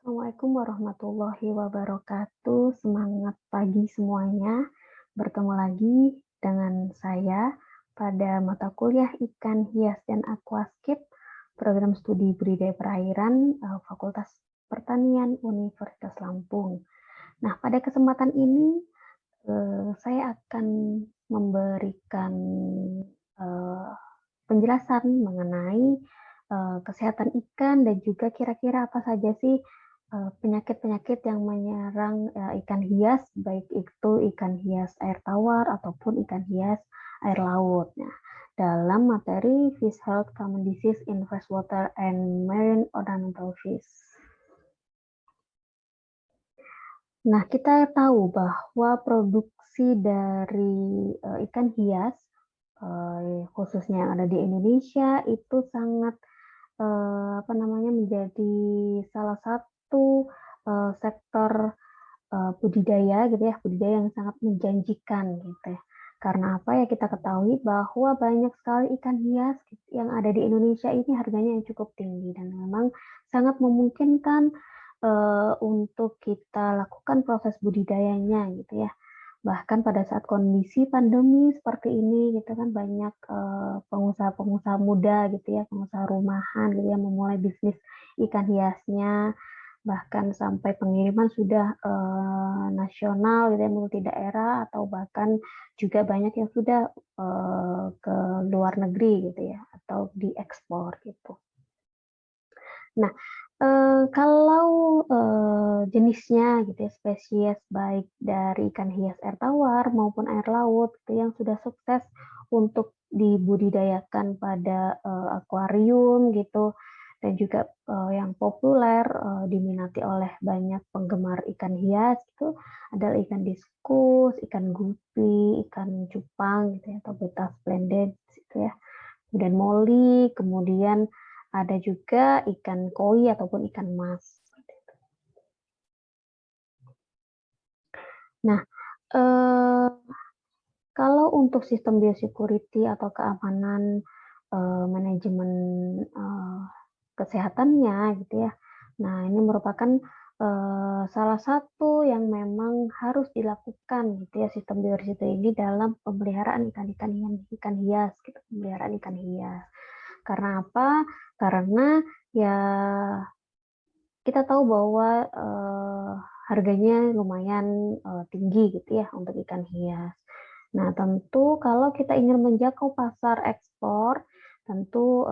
Assalamualaikum warahmatullahi wabarakatuh. Semangat pagi semuanya. Bertemu lagi dengan saya pada mata kuliah Ikan Hias dan Aquascape, program studi budidaya perairan, Fakultas Pertanian Universitas Lampung. Nah, pada kesempatan ini saya akan memberikan eh, penjelasan mengenai kesehatan ikan dan juga kira-kira apa saja sih penyakit-penyakit yang menyerang ikan hias, baik itu ikan hias air tawar ataupun ikan hias air laut. Nah, dalam materi Fish Health Common Disease in Freshwater and Marine Ornamental Fish. Nah, kita tahu bahwa produksi dari ikan hias, khususnya yang ada di Indonesia, itu sangat menjadi salah satu sektor budidaya gitu ya, budidaya yang sangat menjanjikan gitu ya. Karena apa ya, kita ketahui bahwa banyak sekali ikan hias yang ada di Indonesia ini harganya yang cukup tinggi dan memang sangat memungkinkan untuk kita lakukan proses budidayanya gitu ya. Bahkan pada saat kondisi pandemi seperti ini gitu kan banyak pengusaha-pengusaha muda gitu ya, pengusaha rumahan gitu ya memulai bisnis ikan hiasnya, bahkan sampai pengiriman sudah nasional gitu ya, multi daerah atau bahkan juga banyak yang sudah ke luar negeri gitu ya atau diekspor gitu. Nah, kalau jenisnya gitu ya, spesies baik dari ikan hias air tawar maupun air laut itu yang sudah sukses untuk dibudidayakan pada akuarium gitu dan juga yang populer diminati oleh banyak penggemar ikan hias itu adalah ikan diskus, ikan gupi, ikan cupang gitu ya atau betta splendens gitu ya. Kemudian moli, kemudian ada juga ikan koi ataupun ikan mas. Nah, eh, kalau untuk sistem biosecurity atau keamanan manajemen eh, kesehatannya gitu ya. Nah, ini merupakan salah satu yang memang harus dilakukan gitu ya sistem biosecurity ini dalam pemeliharaan ikan hias gitu, pemeliharaan ikan hias. Karena apa? Karena ya kita tahu bahwa harganya lumayan tinggi gitu ya untuk ikan hias. Nah, tentu kalau kita ingin menjangkau pasar ekspor, tentu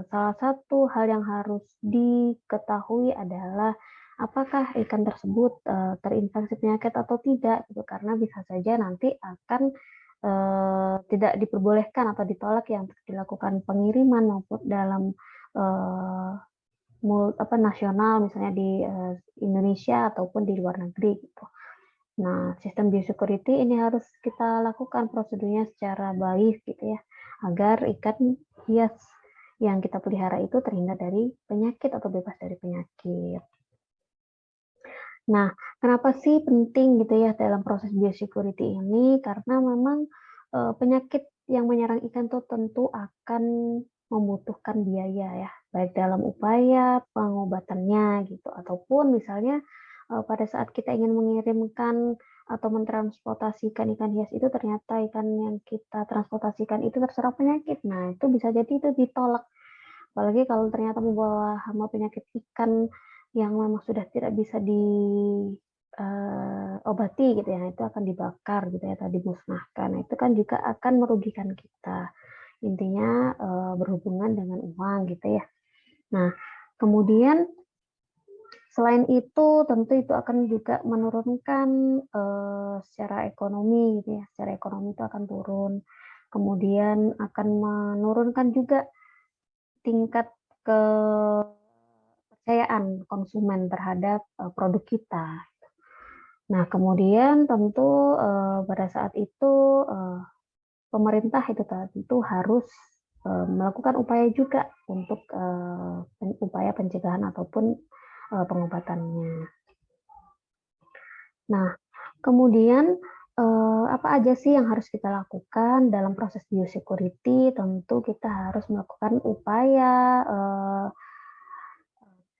salah satu hal yang harus diketahui adalah apakah ikan tersebut terinfeksi penyakit atau tidak, gitu. Karena bisa saja nanti akan tidak diperbolehkan atau ditolak yang dilakukan pengiriman maupun dalam eh, nasional misalnya di Indonesia ataupun di luar negeri gitu. Nah, sistem biosecurity ini harus kita lakukan prosedurnya secara baik gitu ya, agar ikan hias yang kita pelihara itu terhindar dari penyakit atau bebas dari penyakit. Nah, kenapa sih penting gitu ya dalam proses biosecurity ini? Karena memang penyakit yang menyerang ikan itu tentu akan membutuhkan biaya ya, baik dalam upaya pengobatannya gitu, ataupun misalnya pada saat kita ingin mengirimkan atau mentransportasikan ikan hias itu ternyata ikan yang kita transportasikan itu terserang penyakit. Nah, itu bisa jadi itu ditolak. Apalagi kalau ternyata membawa hama penyakit ikan yang memang sudah tidak bisa diobati gitu ya, itu akan dibakar gitu ya atau dimusnahkan. Nah, itu kan juga akan merugikan kita. Intinya berhubungan dengan uang gitu ya. Nah, kemudian selain itu tentu itu akan juga menurunkan secara ekonomi gitu ya. Secara ekonomi itu akan turun. Kemudian akan menurunkan juga tingkat kepercayaan konsumen terhadap produk kita. Nah, kemudian tentu pada saat itu pemerintah itu tentu harus melakukan upaya juga untuk upaya pencegahan ataupun pengobatannya. Nah, kemudian apa aja sih yang harus kita lakukan dalam proses biosecurity? Tentu kita harus melakukan upaya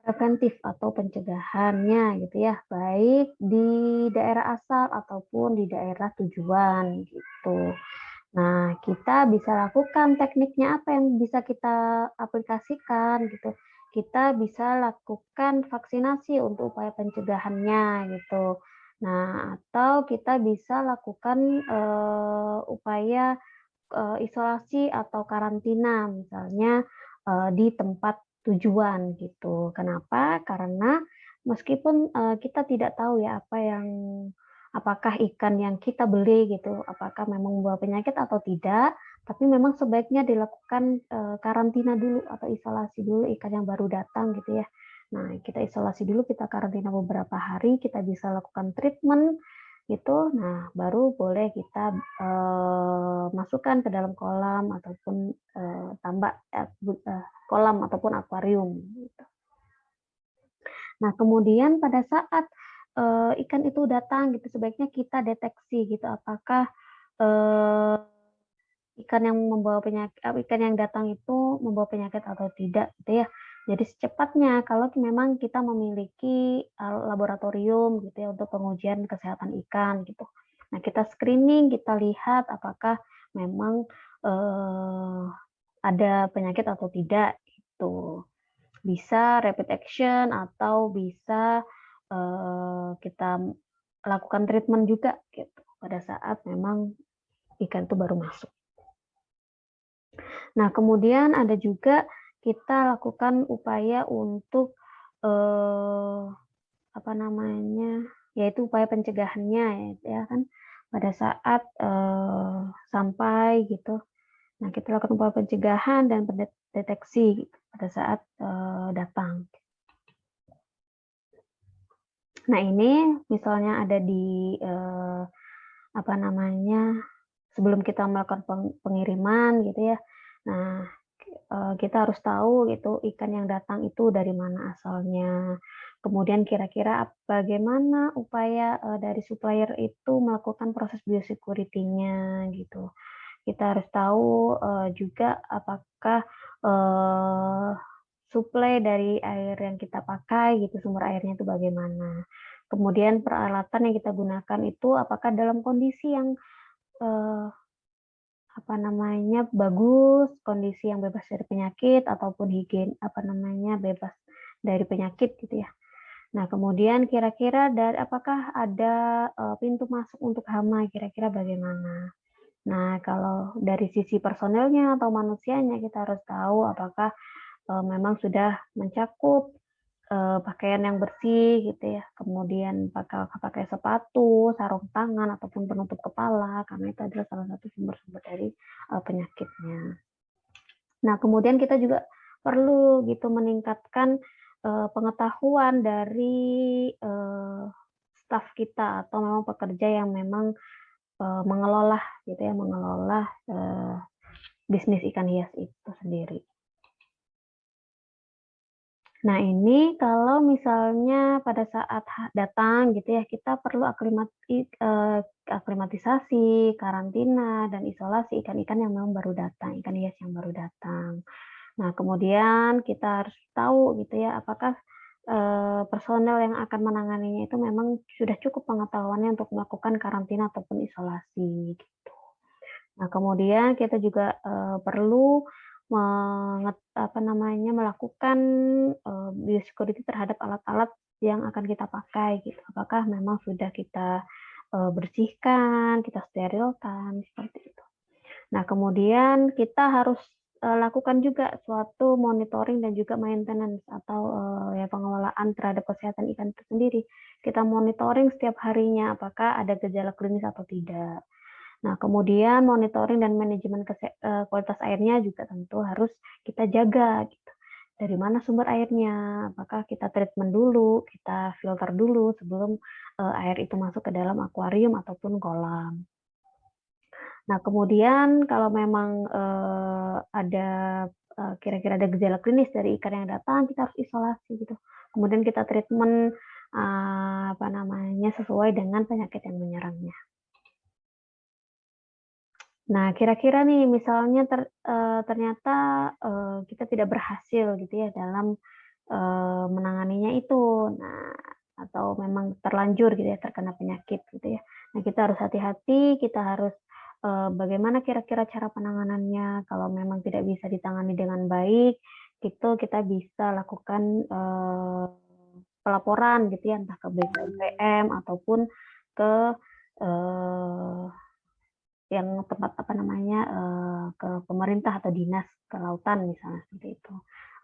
preventif atau pencegahannya gitu ya, baik di daerah asal ataupun di daerah tujuan gitu. Nah, kita bisa lakukan tekniknya apa yang bisa kita aplikasikan gitu. Kita bisa lakukan vaksinasi untuk upaya pencegahannya gitu. Nah, atau kita bisa lakukan upaya isolasi atau karantina misalnya, di tempat tujuan gitu. Kenapa? Karena meskipun, kita tidak tahu ya apakah ikan yang kita beli gitu, apakah memang membawa penyakit atau tidak, tapi memang sebaiknya dilakukan, karantina dulu atau isolasi dulu ikan yang baru datang gitu ya. Nah, kita isolasi dulu, kita karantina beberapa hari, kita bisa lakukan treatment gitu. Nah, baru boleh kita, masukkan ke dalam kolam ataupun, kolam ataupun akuarium gitu. Nah, kemudian pada saat, ikan itu datang gitu, sebaiknya kita deteksi gitu, apakah, eee, ikan yang datang itu membawa penyakit atau tidak gitu ya. Jadi secepatnya kalau memang kita memiliki, laboratorium gitu ya untuk pengujian kesehatan ikan gitu. Nah, kita screening, kita lihat apakah memang, eee, ada penyakit atau tidak gitu. Bisa rapid action atau bisa, kita lakukan treatment juga gitu pada saat memang ikan itu baru masuk. Nah, kemudian ada juga kita lakukan upaya untuk, eee, apa namanya, yaitu upaya pencegahannya ya kan, pada saat, sampai gitu. Nah, kita lakukan upaya pencegahan dan deteksi gitu pada saat, datang. Nah, ini misalnya ada di, apa namanya, sebelum kita melakukan pengiriman gitu ya. Nah, kita harus tahu gitu ikan yang datang itu dari mana asalnya. Kemudian kira-kira bagaimana upaya, dari supplier itu melakukan proses biosecurity-nya gitu. Kita harus tahu, juga apakah, eee, suplai dari air yang kita pakai gitu, sumber airnya itu bagaimana. Kemudian peralatan yang kita gunakan itu apakah dalam kondisi yang, eee apa namanya, bagus, kondisi yang bebas dari penyakit ataupun bebas dari penyakit gitu ya. Nah, kemudian kira-kira apakah ada, pintu masuk untuk hama, kira-kira bagaimana? Nah, kalau dari sisi personelnya atau manusianya kita harus tahu apakah, memang sudah mencakup pakaian yang bersih gitu ya, kemudian pakai sepatu, sarung tangan, ataupun penutup kepala, karena itu adalah salah satu sumber-sumber dari, penyakitnya. Nah, kemudian kita juga perlu gitu meningkatkan, pengetahuan dari, staf kita atau memang pekerja yang memang, mengelola gitu ya, mengelola, bisnis ikan hias itu sendiri. Nah, ini kalau misalnya pada saat datang gitu ya, kita perlu aklimatisasi, karantina, dan isolasi ikan-ikan yang memang baru datang, ikan hias yang baru datang. Nah, kemudian kita harus tahu gitu ya, apakah, personel yang akan menanganinya itu memang sudah cukup pengetahuannya untuk melakukan karantina ataupun isolasi, gitu. Nah, kemudian kita juga, perlu melakukan, biosecurity terhadap alat-alat yang akan kita pakai gitu. Apakah memang sudah kita, bersihkan, kita sterilkan, seperti itu. Nah, kemudian kita harus, lakukan juga suatu monitoring dan juga maintenance atau, ya pengelolaan terhadap kesehatan ikan itu sendiri. Kita monitoring setiap harinya apakah ada gejala klinis atau tidak. Nah, kemudian monitoring dan manajemen kualitas airnya juga tentu harus kita jaga gitu. Dari mana sumber airnya? Apakah kita treatment dulu, kita filter dulu sebelum, air itu masuk ke dalam akuarium ataupun kolam. Nah, kemudian kalau memang, ada, kira-kira ada gejala klinis dari ikan yang datang, kita harus isolasi gitu. Kemudian kita treatment, sesuai dengan penyakit yang menyerangnya. Nah, kira-kira nih misalnya ternyata, kita tidak berhasil gitu ya dalam, menanganinya itu. Nah, atau memang terlanjur gitu ya terkena penyakit gitu ya. Nah, kita harus hati-hati, kita harus bagaimana kira-kira cara penanganannya. Kalau memang tidak bisa ditangani dengan baik, itu kita bisa lakukan pelaporan gitu ya, entah ke BPOM ataupun ke eh, yang tempat apa namanya ke pemerintah atau dinas kelautan misalnya seperti itu.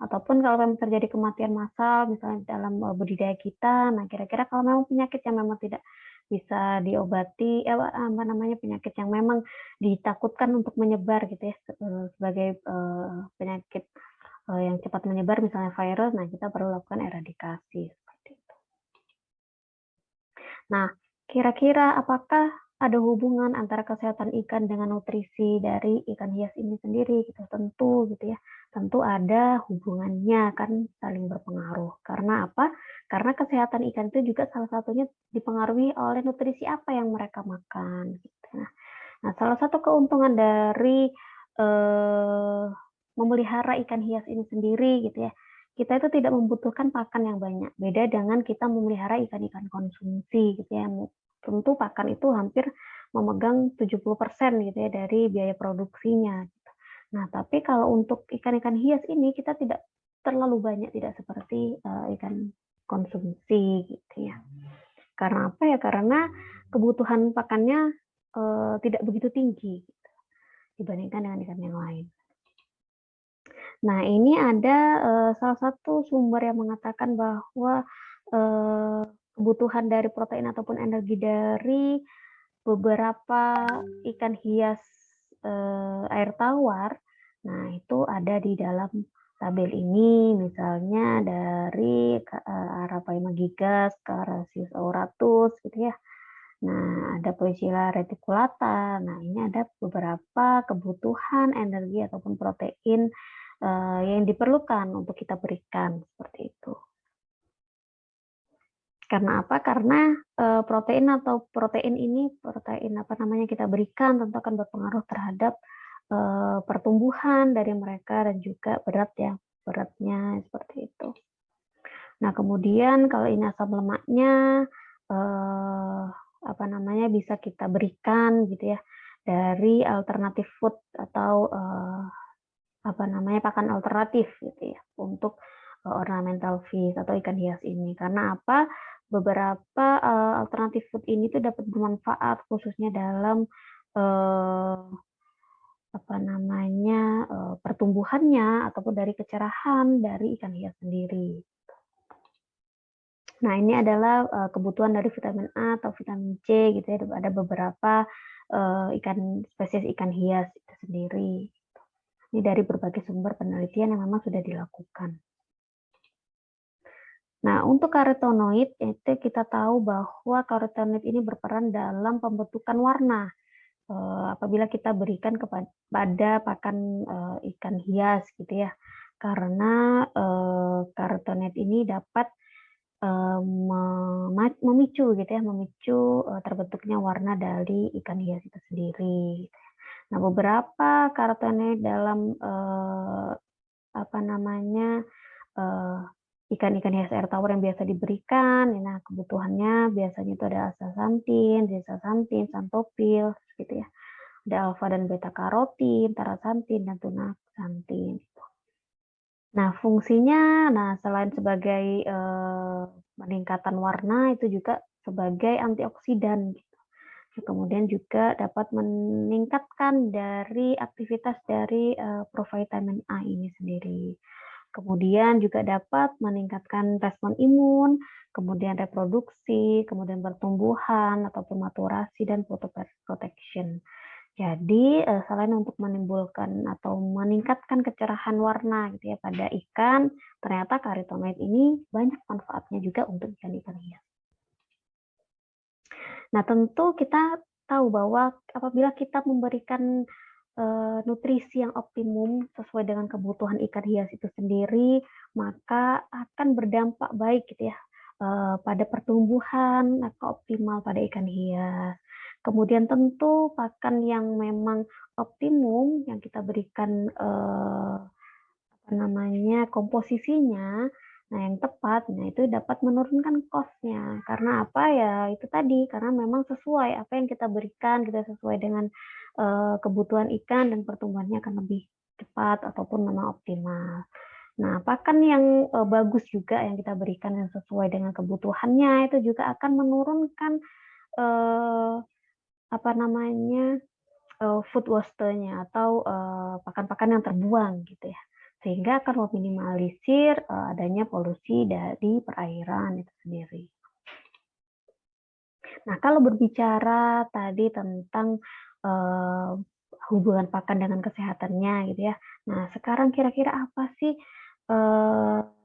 Ataupun kalau memang terjadi kematian massal misalnya dalam budidaya kita, nah kira-kira kalau memang penyakit yang memang tidak bisa diobati, apa namanya penyakit yang memang ditakutkan untuk menyebar gitu ya sebagai penyakit yang cepat menyebar misalnya virus, nah kita perlu lakukan eradikasi seperti itu. Nah, kira-kira apakah ada hubungan antara kesehatan ikan dengan nutrisi dari ikan hias ini sendiri gitu? Tentu gitu ya. Tentu ada hubungannya kan saling berpengaruh. Karena apa? Karena kesehatan ikan itu juga salah satunya dipengaruhi oleh nutrisi apa yang mereka makan gitu. Nah, salah satu keuntungan dari eh, memelihara ikan hias ini sendiri gitu ya, kita itu tidak membutuhkan pakan yang banyak. Beda dengan kita memelihara ikan-ikan konsumsi gitu ya. Tentu pakan itu hampir memegang 70% gitu ya dari biaya produksinya. Gitu. Nah, tapi kalau untuk ikan-ikan hias ini kita tidak terlalu banyak, tidak seperti ikan konsumsi gitu ya. Karena apa ya? Karena kebutuhan pakannya tidak begitu tinggi gitu, dibandingkan dengan ikan yang lain. Nah, ini ada salah satu sumber yang mengatakan bahwa kebutuhan dari protein ataupun energi dari beberapa ikan hias air tawar, nah itu ada di dalam tabel ini, misalnya dari Arapaima gigas, Carassius auratus, gitu ya. Nah, ada Poecilla reticulata. Nah, ini ada beberapa kebutuhan energi ataupun protein yang diperlukan untuk kita berikan seperti itu. Karena apa? Karena protein atau protein ini protein apa namanya kita berikan tentu akan berpengaruh terhadap pertumbuhan dari mereka dan juga beratnya seperti itu. Nah, kemudian kalau ini asam lemaknya apa namanya bisa kita berikan gitu ya dari alternatif food atau apa namanya pakan alternatif gitu ya untuk ornamental fish atau ikan hias ini. Karena apa? Beberapa alternatif food ini tuh dapat bermanfaat khususnya dalam apa namanya pertumbuhannya ataupun dari kecerahan dari ikan hias sendiri. Nah, ini adalah kebutuhan dari vitamin A atau vitamin C gitu ya. Ada beberapa spesies ikan hias itu sendiri. Ini dari berbagai sumber penelitian yang memang sudah dilakukan. Nah, untuk karotenoid itu kita tahu bahwa karotenoid ini berperan dalam pembentukan warna. Apabila kita berikan kepada pakan ikan hias gitu ya. Karena karotenoid ini dapat memicu gitu ya, memicu terbentuknya warna dari ikan hias itu sendiri. Nah, beberapa karotenoid dalam apa namanya ikan-ikan hias air tawar yang biasa diberikan, nah kebutuhannya biasanya itu ada astaxanthin, zeaxanthin, xanthopil, gitu ya. Ada alfa dan beta karotin, taraxanthin, dan tunaxanthin. Nah, fungsinya, selain sebagai peningkatan warna, itu juga sebagai antioksidan. Gitu. Kemudian juga dapat meningkatkan dari aktivitas dari provitamin A ini sendiri. Kemudian juga dapat meningkatkan respon imun, kemudian reproduksi, kemudian pertumbuhan ataupun maturasi dan photoprotection. Jadi selain untuk menimbulkan atau meningkatkan kecerahan warna gitu ya pada ikan, ternyata karotenoid ini banyak manfaatnya juga untuk ikan-ikan hias. Nah, tentu kita tahu bahwa apabila kita memberikan nutrisi yang optimum sesuai dengan kebutuhan ikan hias itu sendiri, maka akan berdampak baik gitu ya pada pertumbuhan atau optimal pada ikan hias. Kemudian tentu pakan yang memang optimum yang kita berikan apa namanya komposisinya, Nah, yang tepat, nah itu dapat menurunkan cost-nya. Karena apa ya? Itu tadi, karena memang sesuai apa yang kita berikan, kita sesuai dengan kebutuhan ikan dan pertumbuhannya akan lebih cepat ataupun memang optimal. Nah, pakan yang bagus juga yang kita berikan yang sesuai dengan kebutuhannya itu juga akan menurunkan eh, apa namanya food waste-nya atau pakan-pakan yang terbuang gitu ya, sehingga akan meminimalisir adanya polusi dari perairan itu sendiri. Nah, kalau berbicara tadi tentang hubungan pakan dengan kesehatannya gitu ya. Nah, sekarang kira-kira apa sih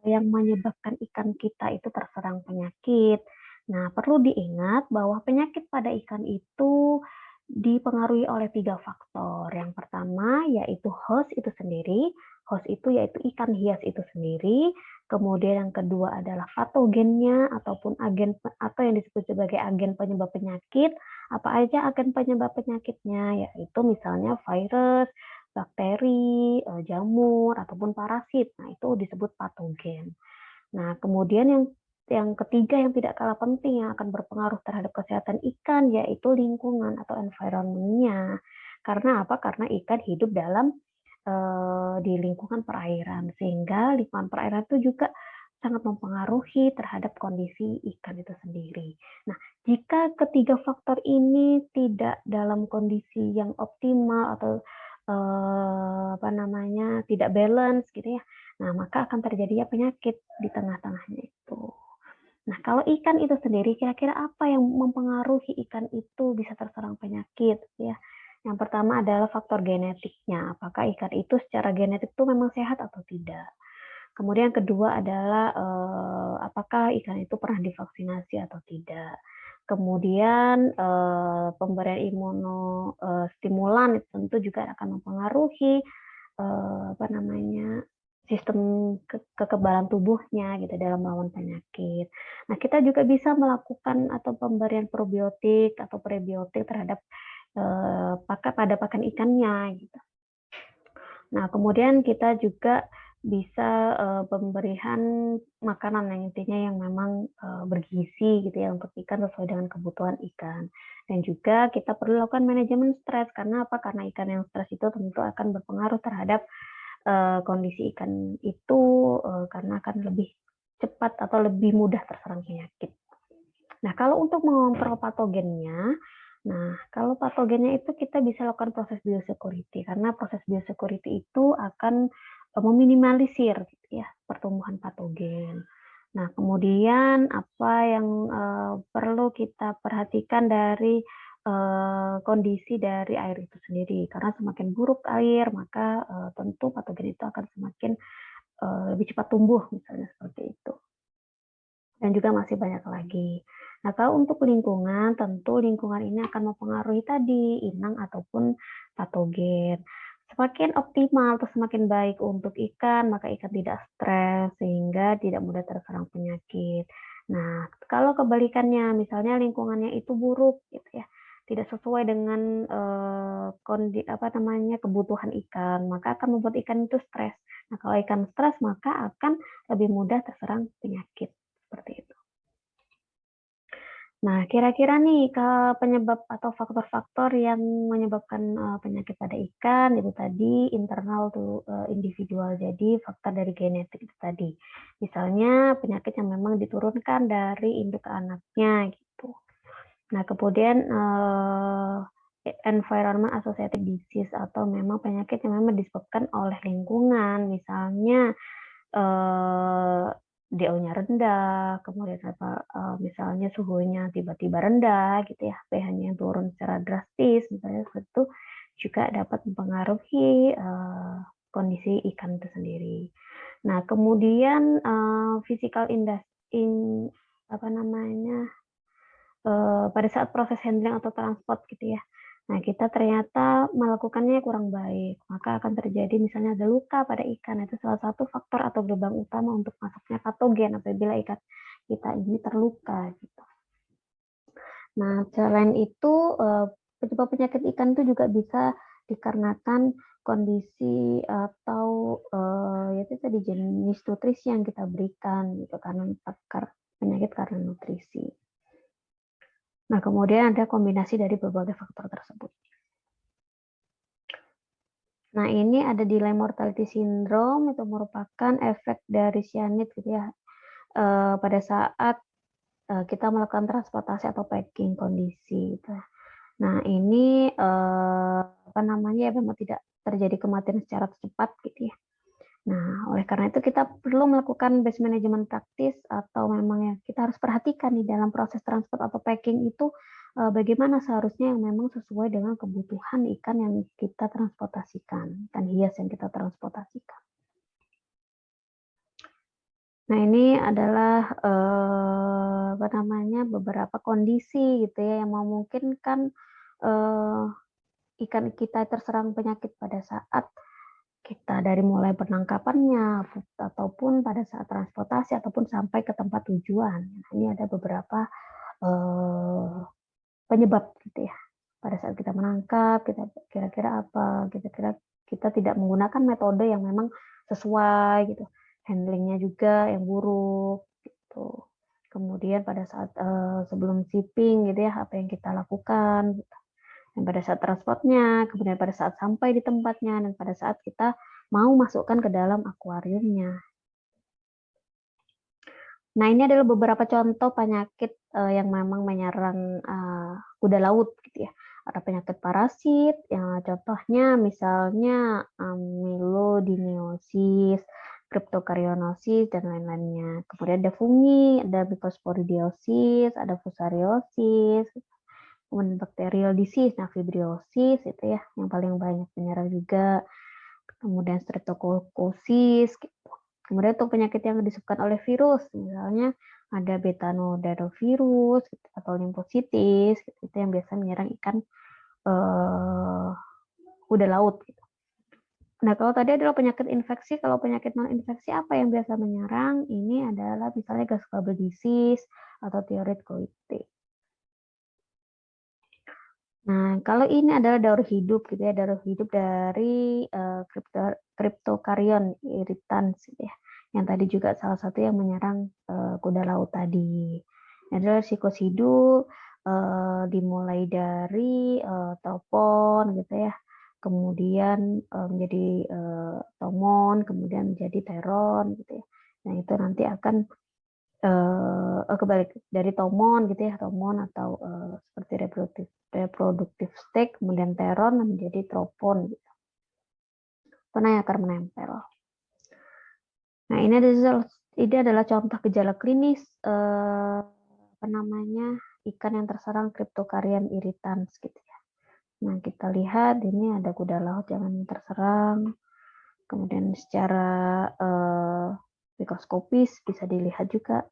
yang menyebabkan ikan kita itu terserang penyakit? Nah, perlu diingat bahwa penyakit pada ikan itu dipengaruhi oleh 3 faktor. Yang pertama yaitu host itu sendiri, host itu yaitu ikan hias itu sendiri. Kemudian yang kedua adalah patogennya ataupun agen atau yang disebut sebagai agen penyebab penyakit. Apa aja agen penyebab penyakitnya? Yaitu misalnya virus, bakteri, jamur ataupun parasit. Nah, itu disebut patogen. Nah, kemudian yang ketiga yang tidak kalah penting yang akan berpengaruh terhadap kesehatan ikan yaitu lingkungan atau environment-nya. Karena apa? Karena ikan hidup dalam di lingkungan perairan, sehingga lingkungan perairan itu juga sangat mempengaruhi terhadap kondisi ikan itu sendiri. Nah, jika ketiga faktor ini tidak dalam kondisi yang optimal atau apa namanya tidak balance gitu ya, nah maka akan terjadinya penyakit di tengah-tengahnya itu. Nah, kalau ikan itu sendiri, kira-kira apa yang mempengaruhi ikan itu bisa terserang penyakit? Ya, yang pertama adalah faktor genetiknya. Apakah ikan itu secara genetik itu memang sehat atau tidak? Kemudian yang kedua adalah apakah ikan itu pernah divaksinasi atau tidak? Kemudian pemberian imunostimulan itu tentu juga akan mempengaruhi apa namanya sistem kekebalan tubuhnya gitu dalam melawan penyakit. Nah, kita juga bisa melakukan atau pemberian probiotik atau prebiotik terhadap pada pakan ikannya gitu. Nah, kemudian kita juga bisa pemberian makanan yang intinya yang memang bergizi gitu ya untuk ikan sesuai dengan kebutuhan ikan. Dan juga kita perlu lakukan manajemen stres. Karena apa? Karena ikan yang stres itu tentu akan berpengaruh terhadap kondisi ikan itu karena akan lebih cepat atau lebih mudah terserang penyakit. Nah, kalau untuk mengontrol patogennya, nah kalau patogennya itu kita bisa lakukan proses biosecurity karena proses biosecurity itu akan meminimalisir gitu ya pertumbuhan patogen. Nah, kemudian apa yang perlu kita perhatikan dari kondisi dari air itu sendiri karena semakin buruk air maka tentu patogen itu akan semakin lebih cepat tumbuh misalnya seperti itu. Dan juga masih banyak lagi. Nah, kalau untuk lingkungan, tentu lingkungan ini akan mempengaruhi tadi inang ataupun patogen. Semakin optimal atau semakin baik untuk ikan, maka ikan tidak stres sehingga tidak mudah terserang penyakit. Nah, kalau kebalikannya, misalnya lingkungannya itu buruk, gitu ya, tidak sesuai dengan kebutuhan ikan, maka akan membuat ikan itu stres. Nah, kalau ikan stres, maka akan lebih mudah terserang penyakit seperti itu. Nah, kira-kira nih ke penyebab atau faktor-faktor yang menyebabkan penyakit pada ikan itu tadi internal tuh individual. Jadi faktor dari genetik itu tadi. Misalnya penyakit yang memang diturunkan dari induk ke anaknya gitu. Nah, kemudian environment associated disease atau memang penyakit yang memang disebabkan oleh lingkungan, misalnya DO-nya rendah, kemudian misalnya suhunya tiba-tiba rendah gitu ya, pH-nya yang turun secara drastis misalnya seperti itu juga dapat mempengaruhi kondisi ikan itu sendiri. Nah, kemudian physical apa namanya pada saat proses handling atau transport gitu ya. Nah, kita ternyata melakukannya kurang baik, maka akan terjadi misalnya ada luka pada ikan. Itu salah satu faktor atau gerbang utama untuk masuknya patogen apabila ikan kita ini terluka gitu. Nah, selain itu penyebab penyakit ikan itu juga bisa dikarenakan kondisi atau yaitu tadi jenis nutrisi yang kita berikan gitu karena penyakit karena nutrisi. Nah, kemudian ada kombinasi dari berbagai faktor tersebut. Nah, ini ada delay mortality syndrome, itu merupakan efek dari cyanida gitu ya, pada saat kita melakukan transportasi atau packing kondisi gitu. Nah, ini apa namanya ya, memang tidak terjadi kematian secara cepat gitu ya. Nah, oleh karena itu kita perlu melakukan base management practice atau memang ya kita harus perhatikan nih dalam proses transport atau packing itu bagaimana seharusnya yang memang sesuai dengan kebutuhan ikan yang kita transportasikan, ikan hias yang kita transportasikan. Nah, ini adalah apa namanya beberapa kondisi gitu ya yang memungkinkan ikan kita terserang penyakit pada saat kita dari mulai penangkapannya ataupun pada saat transportasi ataupun sampai ke tempat tujuan. Nah, ini ada beberapa penyebab gitu ya. Pada saat kita menangkap, kita kira-kira apa? Kira-kira kita tidak menggunakan metode yang memang sesuai gitu. Handlingnya juga yang buruk gitu. Kemudian pada saat sebelum shipping gitu ya, apa yang kita lakukan gitu. Dan pada saat transportnya, kemudian pada saat sampai di tempatnya, dan pada saat kita mau masukkan ke dalam akuariumnya. Nah, ini adalah beberapa contoh penyakit yang memang menyerang kuda laut gitu ya. Ada penyakit parasit, yang contohnya misalnya amyloidosis, cryptocarionosis, dan lain-lainnya. Kemudian ada fungi, ada mycosporidiosis, ada fusariosis, kemudian bacterial disease, nah fibriosis itu ya yang paling banyak menyerang juga, kemudian streptokokosis gitu. Kemudian untuk penyakit yang disebabkan oleh virus, misalnya ada betanovirus gitu, atau limfositis gitu, itu yang biasa menyerang ikan kuda laut gitu. Nah, kalau tadi adalah penyakit infeksi, kalau penyakit non infeksi apa yang biasa menyerang? Ini adalah misalnya Gasparber disease atau Thyroid goite. Nah, kalau ini adalah daur hidup gitu ya, daur hidup dari Cryptocarion irritans gitu ya. Yang tadi juga salah satu yang menyerang kuda laut tadi. Ini adalah sikosidu dimulai dari topon gitu ya. Kemudian menjadi tomon, kemudian menjadi teron gitu ya. Nah, itu nanti akan kebalik dari tomon gitu ya, tomon atau seperti reproduktif stage, kemudian teron menjadi tropon gitu. Itu akar menempel. Nah, ini adalah contoh gejala klinis apa namanya ikan yang terserang Cryptocarion irritans gitu ya. Nah, kita lihat ini ada kuda laut yang terserang. Kemudian secara mikroskopis bisa dilihat juga.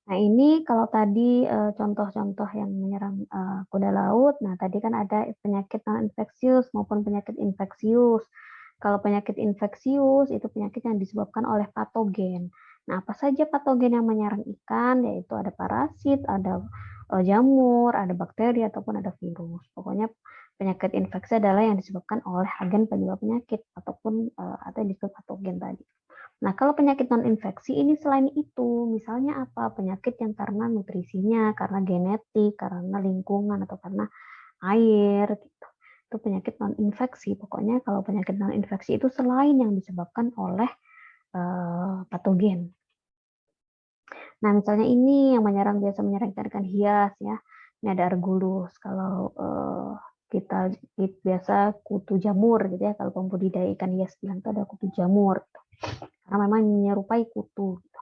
Nah, ini kalau tadi contoh-contoh yang menyerang kuda laut, nah tadi kan ada penyakit non-infeksius maupun penyakit infeksius. Kalau penyakit infeksius itu penyakit yang disebabkan oleh patogen. Nah, apa saja patogen yang menyerang ikan? Yaitu ada parasit, ada jamur, ada bakteri, ataupun ada virus. Pokoknya penyakit infeksi adalah yang disebabkan oleh agen penyebab penyakit ataupun atau yang disebut patogen tadi. Nah, kalau penyakit non-infeksi ini selain itu, misalnya apa? Penyakit yang karena nutrisinya, karena genetik, karena lingkungan, atau karena air, gitu. Itu penyakit non-infeksi. Pokoknya kalau penyakit non-infeksi itu selain yang disebabkan oleh patogen. Nah, misalnya ini yang biasa menyerang ikan hias ya. Ini ada Argulus. Kalau kita biasa kutu jamur gitu ya. Kalau pembudidaya ikan hias bilang itu ada kutu jamur. Gitu. Karena memang menyerupai kutu. Gitu.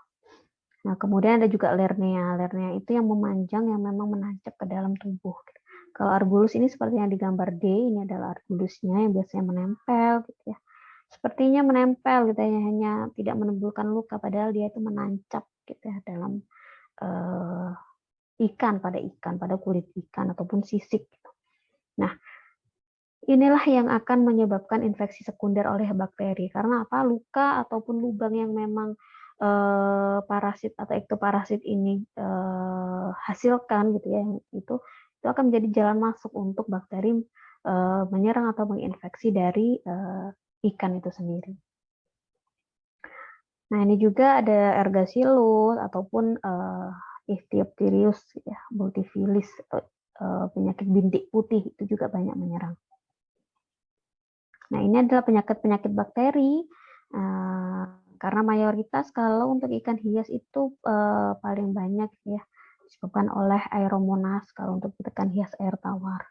Nah, kemudian ada juga Lernea. Lernea itu yang memanjang yang memang menancap ke dalam tubuh. Gitu. Kalau Argulus ini seperti yang di gambar D, ini adalah Argulusnya yang biasanya menempel gitu ya. Sepertinya menempel gitu ya, hanya tidak menimbulkan luka padahal dia itu menancap gitu ya dalam ikan, pada kulit ikan ataupun sisik. Gitu. Nah, inilah yang akan menyebabkan infeksi sekunder oleh bakteri. Karena apa? Luka ataupun lubang yang memang parasit atau ektoparasit ini hasilkan gitu ya, itu akan menjadi jalan masuk untuk bakteri menyerang atau menginfeksi dari ikan itu sendiri. Nah, ini juga ada Ergasilos ataupun Ichthyopterius ya, multifilis, penyakit bintik putih itu juga banyak menyerang. Nah, ini adalah penyakit-penyakit bakteri, karena mayoritas kalau untuk ikan hias itu paling banyak ya disebabkan oleh Aeromonas kalau untuk ikan hias air tawar.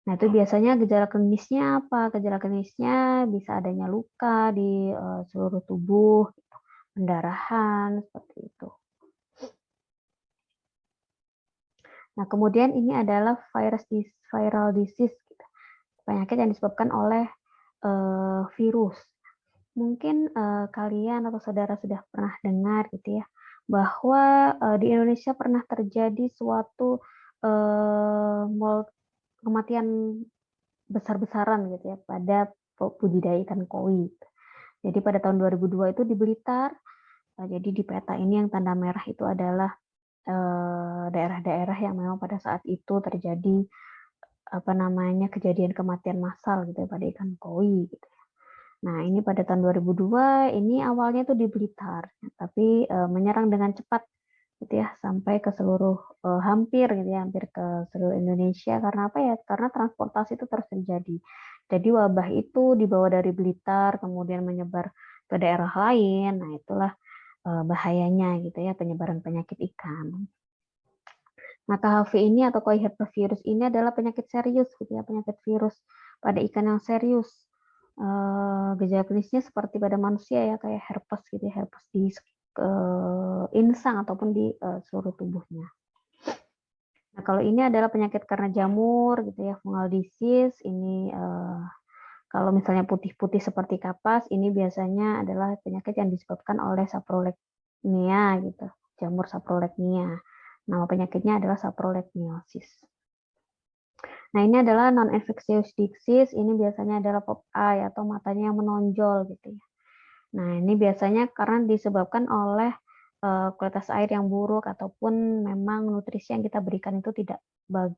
Nah, itu biasanya gejala klinisnya apa? Gejala klinisnya bisa adanya luka di seluruh tubuh, pendarahan, seperti itu. Nah, kemudian ini adalah viral disease, penyakit yang disebabkan oleh virus. Mungkin kalian atau saudara sudah pernah dengar gitu ya, bahwa di Indonesia pernah terjadi suatu kematian besar-besaran gitu ya pada budidaya ikan koi. Jadi pada tahun 2002 itu di Blitar, jadi di peta ini yang tanda merah itu adalah daerah-daerah yang memang pada saat itu terjadi kejadian kematian massal gitu ya pada ikan koi gitu. Nah, ini pada tahun 2002 ini awalnya tuh di Blitar, tapi menyerang dengan cepat gitu ya sampai ke seluruh hampir gitu ya, hampir ke seluruh Indonesia. Karena apa ya? Karena transportasi itu terus terjadi. Jadi wabah itu dibawa dari Blitar kemudian menyebar ke daerah lain. Nah, itulah bahayanya gitu ya penyebaran penyakit ikan. Nah, KHV ini atau koi herpesvirus ini adalah penyakit serius gitu ya, penyakit virus pada ikan yang serius. Gejala klinisnya seperti pada manusia ya, kayak herpes gitu ya, herpes di insang ataupun di seluruh tubuhnya. Nah, kalau ini adalah penyakit karena jamur gitu ya, fungal disease. Ini kalau misalnya putih-putih seperti kapas, ini biasanya adalah penyakit yang disebabkan oleh saprolegnia gitu, jamur saprolegnia. Nama penyakitnya adalah saprolegnosis. Nah, ini adalah non-infectious disease, ini biasanya adalah pop eye atau matanya yang menonjol gitu ya. Nah, ini biasanya karena disebabkan oleh kualitas air yang buruk ataupun memang nutrisi yang kita berikan itu tidak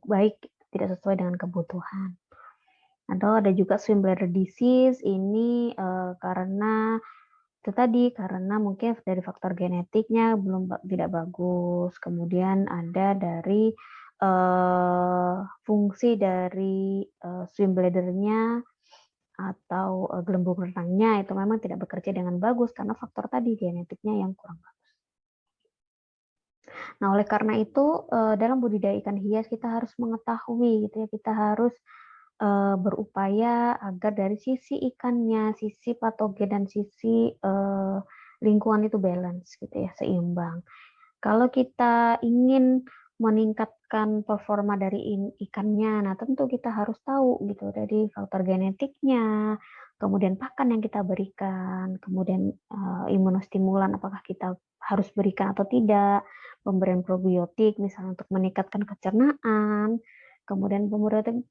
baik, tidak sesuai dengan kebutuhan. Atau ada juga swim bladder disease, ini karena itu tadi, karena mungkin dari faktor genetiknya tidak bagus. Kemudian ada dari fungsi dari swim bladder-nya atau gelembung renangnya itu memang tidak bekerja dengan bagus karena faktor tadi genetiknya yang kurang bagus. Nah, oleh karena itu dalam budidaya ikan hias kita harus mengetahui gitu ya, kita harus berupaya agar dari sisi ikannya, sisi patogen dan sisi lingkungan itu balance gitu ya, seimbang. Kalau kita ingin meningkatkan performa dari ikannya, nah tentu kita harus tahu gitu dari faktor genetiknya, kemudian pakan yang kita berikan, kemudian imunostimulan apakah kita harus berikan atau tidak, pemberian probiotik misalnya untuk meningkatkan pencernaan, kemudian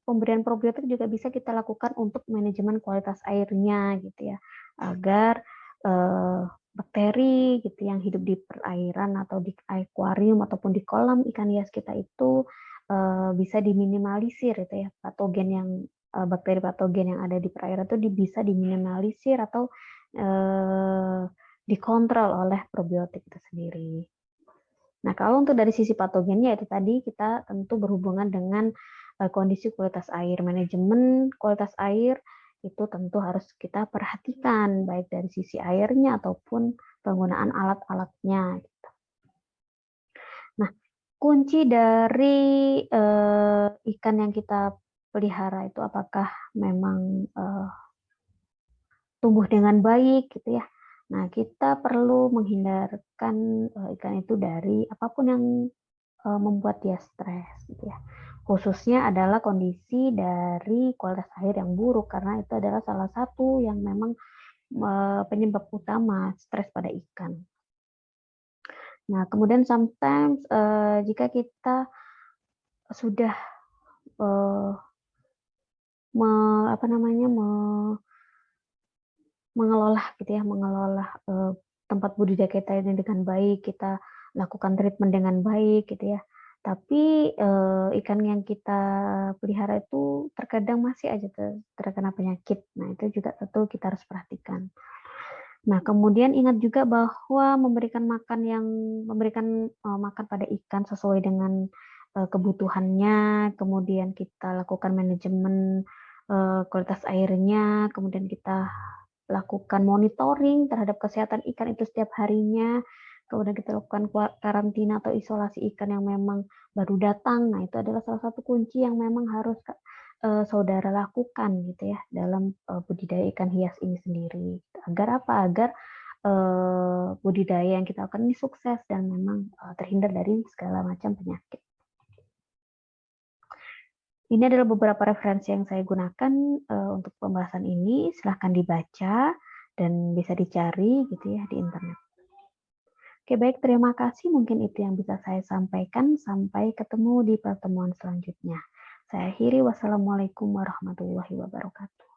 pemberian probiotik juga bisa kita lakukan untuk manajemen kualitas airnya gitu ya, agar bakteri gitu yang hidup di perairan atau di akuarium ataupun di kolam ikan hias kita itu bisa diminimalisir itu ya patogen yang bakteri patogen yang ada di perairan itu bisa diminimalisir atau dikontrol oleh probiotik itu sendiri. Nah, kalau untuk dari sisi patogennya itu tadi kita tentu berhubungan dengan kondisi kualitas air, manajemen kualitas air itu tentu harus kita perhatikan baik dari sisi airnya ataupun penggunaan alat-alatnya. Gitu. Nah, kunci dari ikan yang kita pelihara itu apakah memang tumbuh dengan baik gitu ya. Nah, kita perlu menghindarkan ikan itu dari apapun yang membuat dia stres gitu ya. Khususnya adalah kondisi dari kualitas air yang buruk karena itu adalah salah satu yang memang penyebab utama stres pada ikan. Nah, kemudian sometimes jika kita sudah mengelola gitu ya, mengelola tempat budidaya kita ini dengan baik, kita lakukan treatment dengan baik gitu ya. Tapi, ikan yang kita pelihara itu terkadang masih aja terkena penyakit. Nah, itu juga tentu kita harus perhatikan. Nah, kemudian ingat juga bahwa memberikan, makan pada ikan sesuai dengan, kebutuhannya, kemudian kita lakukan manajemen, kualitas airnya, kemudian kita lakukan monitoring terhadap kesehatan ikan itu setiap harinya, kemudian kita lakukan karantina atau isolasi ikan yang memang baru datang. Nah, itu adalah salah satu kunci yang memang harus saudara lakukan gitu ya dalam, budidaya ikan hias ini sendiri. Agar apa? Agar, budidaya yang kita lakukan ini sukses dan memang, terhindar dari segala macam penyakit. Ini adalah beberapa referensi yang saya gunakan, untuk pembahasan ini, silahkan dibaca dan bisa dicari gitu ya di internet. Oke baik, terima kasih mungkin itu yang bisa saya sampaikan, sampai ketemu di pertemuan selanjutnya. Saya akhiri, wassalamualaikum warahmatullahi wabarakatuh.